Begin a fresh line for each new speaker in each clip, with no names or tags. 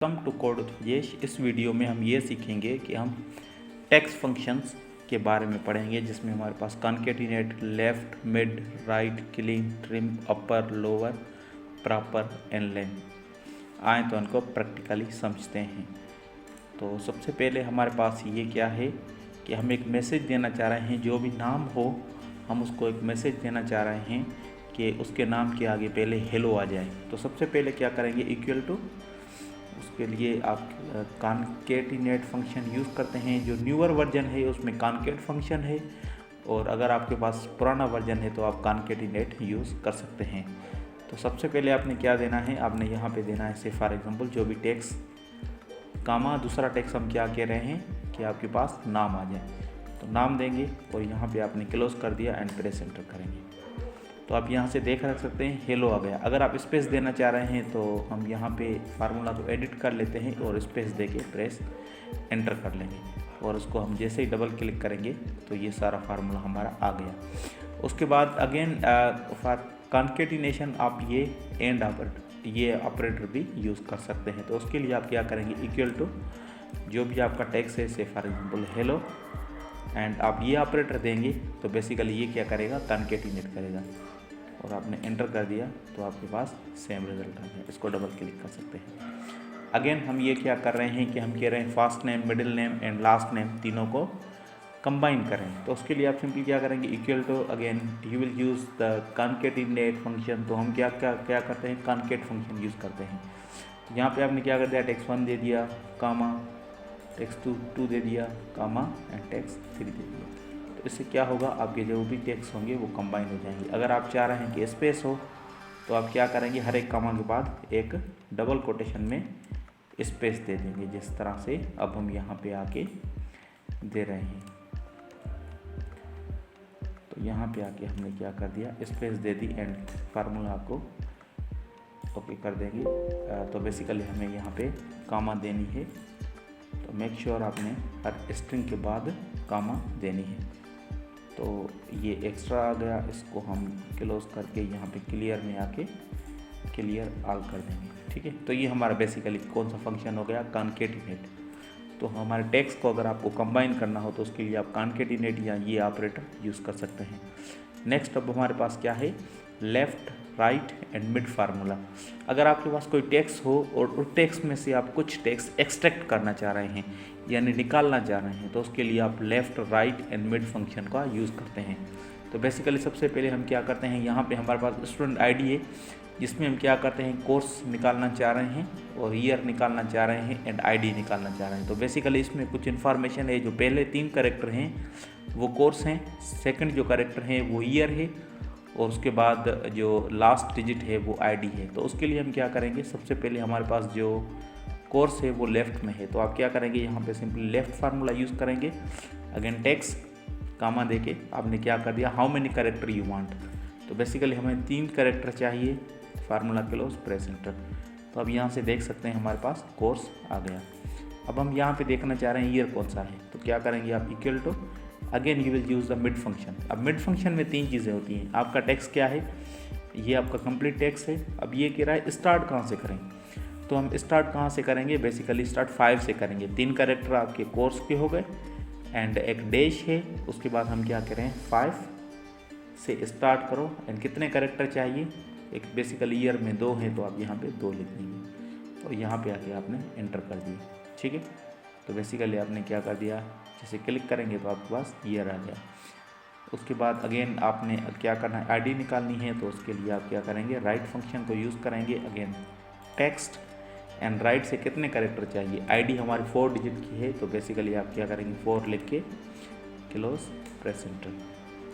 Welcome to code with Rajesh. इस video में हम ये सीखेंगे कि हम टेक्स्ट फंक्शंस के बारे में पढ़ेंगे, जिसमें हमारे पास concatenate, left, mid, right, clean, trim, upper, lower, proper and len. आए तो उनको प्रैक्टिकली समझते हैं। तो सबसे पहले हमारे पास ये क्या है कि हम एक मैसेज देना चाह रहे हैं। जो भी नाम हो हम उसको एक मैसेज देना चाह रहे हैं कि उसके नाम के आगे पहले हेलो आ जाए। तो सबसे पहले क्या करेंगे, इक्वल टू, उसके लिए आप कॉन्केटिनेट फंक्शन यूज़ करते हैं। जो न्यूअर वर्जन है उसमें कॉन्केट फंक्शन है, और अगर आपके पास पुराना वर्जन है तो आप कॉन्केटिनेट यूज़ कर सकते हैं। तो सबसे पहले आपने क्या देना है, आपने यहाँ पे देना है से फॉर एग्जांपल जो भी टेक्स्ट कामा दूसरा टेक्स्ट हम क्या कह रहे हैं कि आपके पास नाम आ जाए, तो नाम देंगे और यहाँ पे आपने क्लोज कर दिया एंड प्रेस एंटर करेंगे। तो आप यहाँ से देख रख सकते हैं हेलो आ गया। अगर आप स्पेस देना चाह रहे हैं तो हम यहाँ पे फार्मूला को एडिट कर लेते हैं और स्पेस दे के प्रेस एंटर कर लेंगे, और उसको हम जैसे ही डबल क्लिक करेंगे तो ये सारा फार्मूला हमारा आ गया। उसके बाद अगेन फॉर कॉन्केटिनेशन आप ये एंड ऑपरेटर भी यूज़ कर सकते हैं। तो उसके लिए आप क्या करेंगे, इक्वल टू जो भी आपका टेक्स्ट है से फॉर एग्जाम्पल हेलो, एंड आप ये ऑपरेटर देंगे तो बेसिकली ये क्या करेगा, कॉन्केटिनेट करेगा, और आपने एंटर कर दिया तो आपके पास सेम रिजल्ट आ गया। इसको डबल क्लिक कर सकते हैं। अगेन हम ये क्या कर रहे हैं कि हम कह रहे हैं first name, middle name and last name तीनों को कंबाइन करें। तो उसके लिए आप सिंपली क्या करेंगे, equal to again you will use the concatenate function. तो हम क्या करते हैं, कॉन्केट फंक्शन यूज़ करते हैं। तो यहाँ पे आपने क्या कर दिया, टेक्स्ट 1 दे दिया कामा, टेक्स्ट 2 दे दिया कामा, एंड टेक्स्ट 3 दे दिया। तो इससे क्या होगा, आपके जो भी टेक्स्ट होंगे वो कंबाइन हो जाएंगे। अगर आप चाह रहे हैं कि स्पेस हो तो आप क्या करेंगे, हर एक कामा के बाद एक डबल कोटेशन में स्पेस दे देंगे, जिस तरह से अब हम यहाँ पे आके दे रहे हैं। तो यहाँ पे आके हमने क्या कर दिया, space they the and formula को ओके कर देंगे। तो बेसिकली हमें यहाँ पे कामा देनी है, तो मेक श्योर आपने हर स्ट्रिंग के बाद कामा देनी है। तो ये एक्स्ट्रा आ गया, इसको हम क्लोज करके यहाँ पे क्लियर में आके क्लियर ऑल कर देंगे। ठीक है, तो ये हमारा बेसिकली कौन सा फंक्शन हो गया, कॉन्केटिनेट। तो हमारे टेक्स्ट को अगर आपको कंबाइन करना हो तो उसके लिए आप कॉन्केटिनेट या ये ऑपरेटर यूज़ कर सकते हैं। नेक्स्ट अब हमारे पास क्या है, left, right and mid formula. अगर आपके पास कोई टेक्स्ट हो और उस टेक्स्ट में से आप कुछ टेक्स्ट एक्सट्रैक्ट करना चाह रहे हैं यानी निकालना चाह रहे हैं, तो उसके लिए आप left, right and mid function का यूज़ करते हैं। तो बेसिकली सबसे पहले हम क्या करते हैं, यहाँ पे हमारे पास स्टूडेंट आईडी है, जिसमें हम क्या करते हैं, कोर्स निकालना चाह रहे हैं और ईयर निकालना चाह रहे हैं एंड आईडी निकालना चाह रहे हैं। तो बेसिकली इसमें कुछ इन्फॉर्मेशन है। जो पहले 3 कैरेक्टर हैं वो कोर्स हैं, सेकंड जो कैरेक्टर हैं वो ईयर है, और उसके बाद जो लास्ट डिजिट है वो आईडी है। तो उसके लिए हम क्या करेंगे, सबसे पहले हमारे पास जो कोर्स है वो लेफ़्ट में है, तो आप क्या करेंगे, यहाँ पे सिंपली लेफ़्ट फार्मूला यूज़ करेंगे। अगेन टेक्स्ट कामा देके आपने क्या कर दिया, how many character you want. तो बेसिकली हमें 3 कैरेक्टर चाहिए, फार्मूला क्लोज प्रेस एंटर। तो अब यहाँ से देख सकते हैं हमारे पास कोर्स आ गया। अब हम यहाँ पे देखना चाह रहे हैं ईयर कौन सा है, तो क्या करेंगे आप, equal to again you will use the mid function. अब मिड फंक्शन में 3 चीज़ें होती हैं। आपका टेक्स्ट क्या है, ये आपका कंप्लीट टेक्स्ट है। अब ये कह रहा है स्टार्ट कहाँ से करें, तो हम स्टार्ट कहाँ से करेंगे, बेसिकली स्टार्ट 5 से करेंगे। 3 कैरेक्टर आपके कोर्स के हो गए एंड एक डैश है, उसके बाद हम क्या करें, 5 से स्टार्ट करो एंड कितने कैरेक्टर चाहिए, एक बेसिकली ईयर में 2 हैं तो आप यहाँ पे 2 लिख देंगे और यहाँ पे आके आपने एंटर कर दिया। ठीक है, तो बेसिकली आपने क्या कर दिया, जैसे क्लिक करेंगे तो आपके पास ईयर आ गया। उसके बाद अगेन आपने क्या करना है, आईडी निकालनी है, तो उसके लिए आप क्या करेंगे, राइट फंक्शन को यूज़ करेंगे। अगेन टेक्स्ट एंड राइट से कितने कैरेक्टर चाहिए, आईडी हमारी 4 डिजिट की है, तो बेसिकली आप क्या करेंगे, 4 लिख के क्लोज प्रेस एंटर।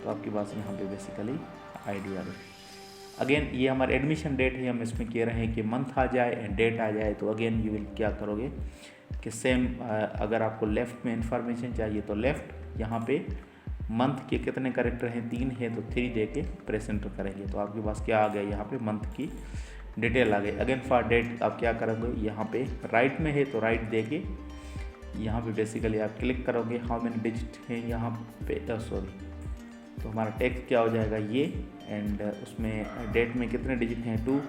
तो आपके पास यहाँ पे बेसिकली आईडी आ गई। अगेन ये हमारा एडमिशन डेट है, हम इसमें कह रहे हैं कि मंथ आ जाए एंड डेट आ जाए। तो अगेन यू विल क्या करोगे कि सेम, अगर आपको लेफ़्ट में इंफॉर्मेशन चाहिए तो लेफ़्ट, यहाँ पे मंथ के कितने कैरेक्टर हैं, 3 है, तो 3 दे के प्रेस एंटर करेंगे। तो आपके पास क्या आ गया, यहाँ पे मंथ की डिटेल आ गई। अगेन फॉर डेट आप क्या करोगे, यहाँ पे राइट में है तो राइट दे के यहाँ पे बेसिकली आप क्लिक करोगे, हाउ मेनी डिजिट हैं यहाँ पे, सॉरी, तो हमारा टेक्स्ट क्या हो जाएगा ये, एंड उसमें डेट में कितने डिजिट हैं, 2,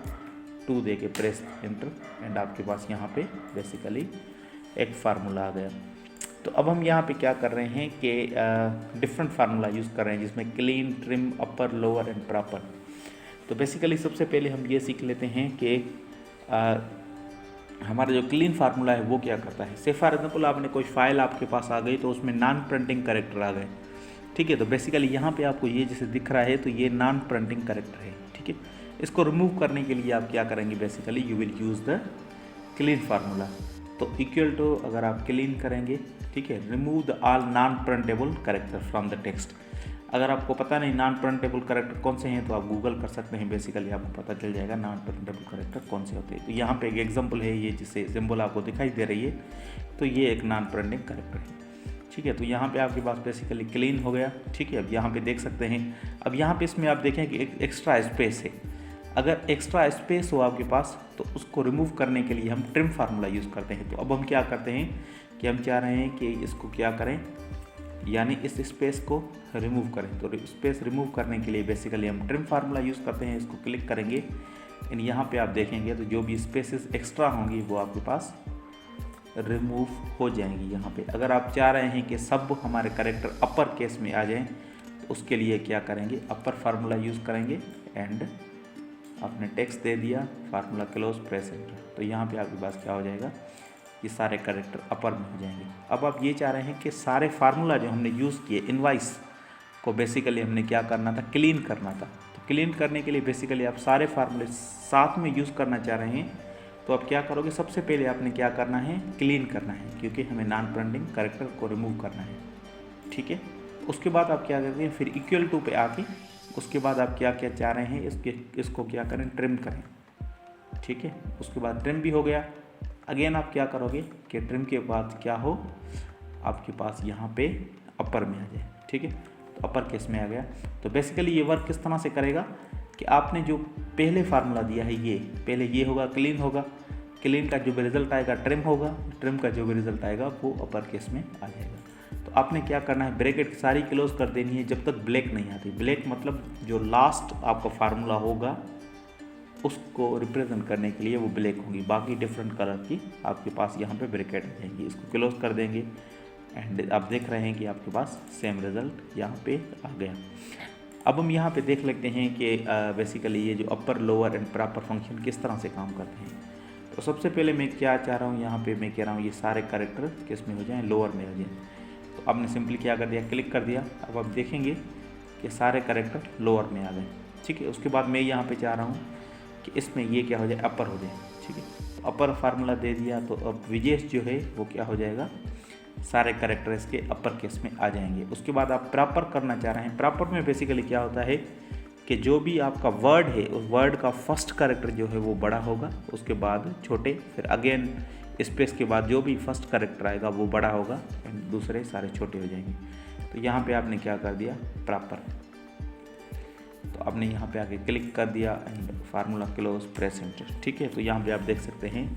2 दे के प्रेस एंटर एंड आपके पास यहाँ पे बेसिकली एक फार्मूला आ गया। तो अब हम यहाँ पे क्या कर रहे हैं कि डिफरेंट फार्मूला यूज़ कर रहे हैं जिसमें clean, trim, upper, lower and proper. तो बेसिकली सबसे पहले हम ये सीख लेते हैं कि हमारा जो क्लीन फार्मूला है वो क्या करता है। से फॉर एग्जाम्पल आपने कोई फाइल आपके पास आ गई तो उसमें नॉन प्रिंटिंग कैरेक्टर आ गए, ठीक है। तो बेसिकली यहाँ पे आपको ये जैसे दिख रहा है तो ये नॉन प्रिंटिंग कैरेक्टर है, ठीक है। इसको रिमूव करने के लिए आप क्या करेंगे, basically you will use the clean formula. तो इक्वल टू अगर आप क्लीन करेंगे, ठीक है, remove the all non printable character from the text. अगर आपको पता नहीं नॉन प्रिंटेबल कैरेक्टर कौन से हैं तो आप गूगल कर सकते हैं, बेसिकली आपको पता चल जाएगा नॉन प्रिंटेबल कैरेक्टर कौन से होते हैं। तो यहाँ पे एक एग्जांपल है, ये जिससे सिंबल आपको दिखाई दे रही है तो ये एक नॉन प्रिंटिंग कैरेक्टर है, ठीक है। तो यहाँ पे आपके पास बेसिकली क्लीन हो गया, ठीक है। अब यहाँ पे देख सकते हैं, अब यहाँ पे इसमें आप देखें कि एक एक्स्ट्रा स्पेस है। अगर एक्स्ट्रा स्पेस हो आपके पास तो उसको रिमूव करने के लिए हम ट्रिम फार्मूला यूज़ करते हैं। तो अब हम क्या करते हैं कि हम चाह रहे हैं कि इसको क्या करें, यानी इस स्पेस को रिमूव करें। तो स्पेस रिमूव करने के लिए बेसिकली हम ट्रिम फार्मूला यूज़ करते हैं। इसको क्लिक करेंगे एंड यहाँ पे आप देखेंगे तो जो भी स्पेसेस एक्स्ट्रा होंगी वो आपके पास रिमूव हो जाएंगी यहाँ पे। अगर आप चाह रहे हैं कि सब हमारे कैरेक्टर अपर केस में आ जाएं तो उसके लिए क्या करेंगे, अपर फार्मूला यूज़ करेंगे एंड आपने टेक्स्ट दे दिया, फार्मूला क्लोज, प्रेस एंटर। तो यहाँ पे आपके पास क्या हो जाएगा, ये सारे कैरेक्टर अपर में हो जाएंगे। अब आप ये चाह रहे हैं कि सारे फार्मूला जो हमने यूज़ किए इनवाइस को बेसिकली हमने क्या करना था, क्लीन करना था। तो क्लीन करने के लिए बेसिकली आप सारे फार्मूले साथ में यूज़ करना चाह रहे हैं तो आप क्या करोगे, सबसे पहले आपने क्या करना है, क्लीन करना है, क्योंकि हमें नॉन प्रिंटिंग कैरेक्टर को रिमूव करना है, ठीक है। उसके बाद आप क्या करते हैं, फिर इक्वल टू पे आके उसके बाद आप क्या क्या चाह रहे हैं, इसको क्या करें, ट्रिम करें, ठीक है। उसके बाद ट्रिम भी हो गया। अगेन आप क्या करोगे कि ट्रिम के बाद क्या हो, आपके पास यहाँ पे अपर में आ जाए, ठीक है। तो अपर केस में आ गया। तो बेसिकली ये वर्क किस तरह से करेगा कि आपने जो पहले फार्मूला दिया है ये पहले ये होगा, क्लीन होगा, क्लीन का जो भी रिजल्ट आएगा ट्रिम होगा, ट्रिम का जो भी रिजल्ट आएगा वो अपर केस में आ जाएगा। तो आपने क्या करना है, ब्रैकेट सारी क्लोज कर देनी है जब तक ब्लैक नहीं आती। ब्लैक मतलब जो लास्ट आपका फार्मूला होगा उसको रिप्रेजेंट करने के लिए वो ब्लैक होगी, बाकी डिफरेंट कलर की आपके पास यहाँ पे ब्रैकेट आ जाएंगी। इसको क्लोज कर देंगे एंड आप देख रहे हैं कि आपके पास सेम रिजल्ट यहाँ पे आ गया। अब हम यहाँ पे देख लेते हैं कि बेसिकली ये जो अपर, लोअर एंड प्रॉपर फंक्शन किस तरह से काम करते हैं। तो सबसे पहले मैं क्या चाह रहा हूँ, यहाँ पे मैं कह रहा हूँ ये सारे कैरेक्टर किस में हो जाएँ, लोअर में हो जाएँ। तो आपने सिंपली क्या कर दिया, क्लिक कर दिया। अब आप देखेंगे कि सारे कैरेक्टर लोअर में आ गए, ठीक है। उसके बाद मैं यहाँ पे चाह रहा हूँ कि इसमें ये क्या हो जाए, अपर हो जाए, ठीक है। तो अपर फार्मूला दे दिया तो अब विजेश जो है वो क्या हो जाएगा, सारे कैरेक्टर इसके अपर केस में आ जाएंगे। उसके बाद आप प्रॉपर करना चाह रहे हैं। प्रॉपर में बेसिकली क्या होता है कि जो भी आपका वर्ड है उस वर्ड का फर्स्ट कैरेक्टर जो है वो बड़ा होगा, उसके बाद छोटे, फिर अगेन स्पेस के बाद जो भी फर्स्ट कैरेक्टर आएगा वो बड़ा होगा एंड दूसरे सारे छोटे हो जाएंगे। तो यहाँ पे आपने क्या कर दिया, प्रॉपर। तो आपने यहाँ पे आके क्लिक कर दिया and formula close, press enter, ठीक है। तो यहाँ पे आप देख सकते हैं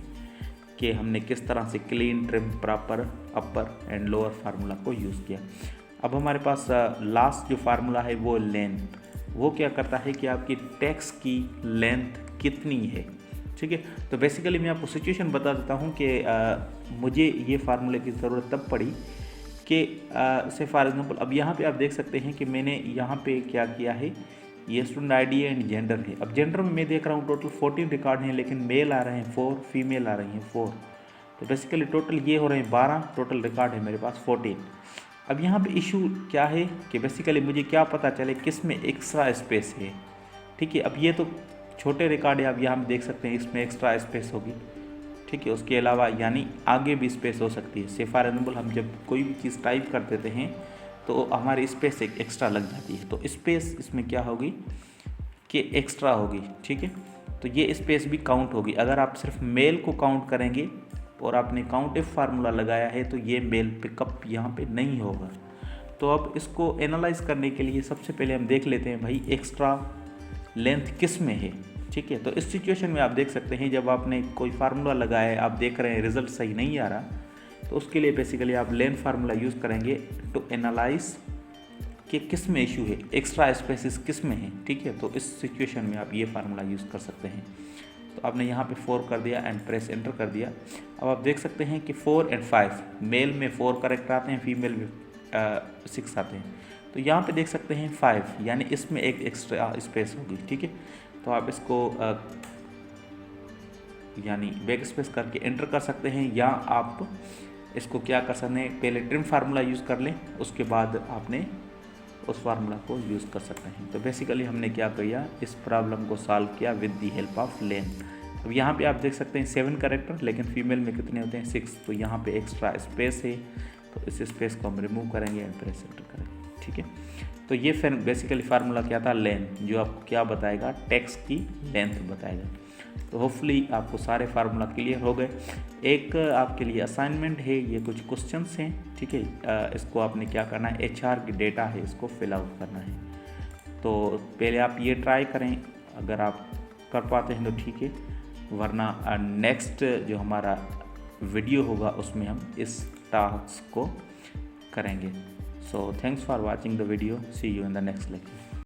कि हमने किस तरह से clean, trim, proper, upper and lower formula को यूज़ किया। अब हमारे पास लास्ट जो फार्मूला है वो लेंथ, वो क्या करता है कि आपकी टेक्स्ट की लेंथ कितनी है, ठीक है। तो बेसिकली मैं आपको सिचुएशन बता देता हूँ कि मुझे ये फार्मूले की ज़रूरत तब पड़ी कि से फॉर एग्जांपल अब यहाँ पे आप देख सकते हैं कि मैंने यहाँ पे क्या किया है, ये स्टूडेंट आईडी एंड जेंडर है। अब जेंडर में मैं देख रहा हूँ टोटल 14 रिकॉर्ड हैं, लेकिन मेल आ रहे हैं 4, फीमेल आ रही हैं 4। तो बेसिकली टोटल ये हो रहे हैं 12, टोटल रिकॉर्ड है मेरे पास 14। अब यहाँ पे इशू क्या है कि बेसिकली मुझे क्या पता चले किस में एक्स्ट्रा स्पेस है, ठीक है। अब ये तो छोटे रिकॉर्ड है, आप यहाँ देख सकते हैं इसमें एक्स्ट्रा स्पेस होगी, ठीक है। उसके अलावा यानी आगे भी स्पेस हो सकती है। से फॉर एग्जाम्पल हम जब कोई भी चीज़ टाइप कर देते हैं तो हमारी स्पेस एक एक्स्ट्रा लग जाती है, तो स्पेस इसमें क्या होगी कि एक्स्ट्रा होगी, ठीक है। तो ये स्पेस भी काउंट होगी। अगर आप सिर्फ मेल को काउंट करेंगे और आपने काउंट इफ फार्मूला लगाया है तो ये मेल पिकअप यहाँ पे नहीं होगा। तो अब इसको एनालाइज करने के लिए सबसे पहले हम देख लेते हैं भाई एक्स्ट्रा लेंथ किस में है, ठीक है। तो इस सिचुएशन में आप देख सकते हैं जब आपने कोई फार्मूला लगाया है, आप देख रहे हैं रिजल्ट सही नहीं आ रहा, तो उसके लिए बेसिकली आप लेंथ फार्मूला यूज़ करेंगे टू एनालाइज कि किस में इशू है, एक्स्ट्रा स्पेसिस किस में है, ठीक है। तो इस सिचुएशन में आप ये फार्मूला यूज़ कर सकते हैं। तो आपने यहाँ पे 4 कर दिया एंड प्रेस एंटर कर दिया। अब आप देख सकते हैं कि 4 एंड 5, मेल में 4 करेक्ट आते हैं, फीमेल में 6 आते हैं। तो यहाँ पे देख सकते हैं 5, यानी इसमें एक एक्स्ट्रा स्पेस होगी, ठीक है। तो आप इसको यानी बैक स्पेस करके एंटर कर सकते हैं, या आप इसको क्या कर सकते हैं, पहले ट्रिम फार्मूला यूज़ कर लें, उसके बाद आपने उस फार्मूला को यूज़ कर सकते हैं। तो बेसिकली हमने क्या किया, इस प्रॉब्लम को सॉल्व किया विद द हेल्प ऑफ लेन। अब यहाँ पे आप देख सकते हैं 7 कैरेक्टर, लेकिन फीमेल में कितने होते हैं, 6। तो यहाँ पे एक्स्ट्रा स्पेस है, तो इस स्पेस को हम रिमूव करेंगे एंड प्रेस एंटर करेंगे, ठीक है। तो ये फिर बेसिकली फार्मूला क्या था, लेन, जो आपको क्या बताएगा, टेक्स्ट की लेंथ बताएगा। तो होपफुली आपको सारे फार्मूला क्लियर हो गए। एक आपके लिए असाइनमेंट है, ये कुछ क्वेश्चंस हैं, ठीक है। इसको आपने क्या करना है, HR की डेटा है, इसको फिल आउट करना है। तो पहले आप ये ट्राई करें, अगर आप कर पाते हैं तो ठीक है, वरना नेक्स्ट जो हमारा वीडियो होगा उसमें हम इस टास्क को करेंगे। So thanks for watching the video, see you in the next lecture.